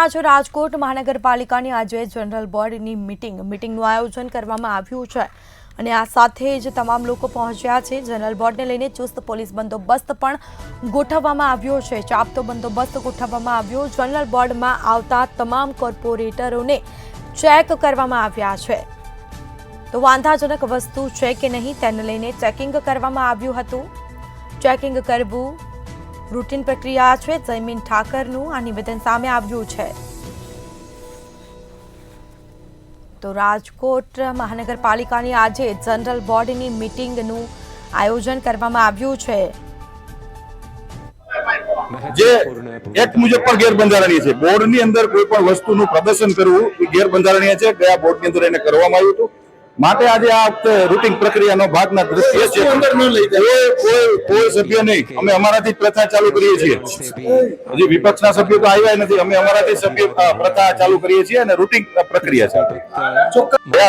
आज રાજકોટ મહાનગરપાલિકાની આજે જનરલ બોડીની મીટિંગનું આયોજન કરવામાં આવ્યું છે અને આ સાથે જ તમામ લોકો પહોંચ્યા છે। જનરલ બોર્ડને લઈને ચુસ્ત પોલીસ બંદોબસ્ત પણ ગોઠવવામાં આવ્યો છે। ચાપતો બંદોબસ્ત ગોઠવવામાં આવ્યો। જનરલ બોર્ડમાં આવતા તમામ કોર્પોરેટરોને ચેક કરવામાં આવ્યા છે। તો વાંધાજનક વસ્તુ છે કે નહીં તેને લઈને ચેકિંગ કરવામાં આવ્યું હતું। ચેકિંગ કરવું રૂટીન પ્રક્રિયા છે। જયમીન ઠાકરનું આ નિવેદન સામે આવ્યું છે। તો રાજકોટ મહાનગરપાલિકાની આજે જનરલ બોડીની મીટિંગનું આયોજન કરવામાં આવ્યું છે। જે એક મુજબ પણ ગેરબંધારણીય છે। બોર્ડની અંદર કોઈ પણ વસ્તુનું પ્રદર્શન કરવું એ ગેરબંધારણીય છે। ગયા બોર્ડની અંદર એને કરવામાં આવ્યું હતું, માટે આજે આ વખતે રૂટીન પ્રક્રિયાનો ભાગના દ્રષ્ટિએ છે। કોઈ સભ્ય નહીં, અમે અમારાથી પ્રથા ચાલુ કરીએ છીએ। હજી વિપક્ષના સભ્યો તો આવ્યા નથી, અમે અમારાથી સભ્ય પ્રથા ચાલુ કરીએ છીએ અને રૂટીન પ્રક્રિયા છે।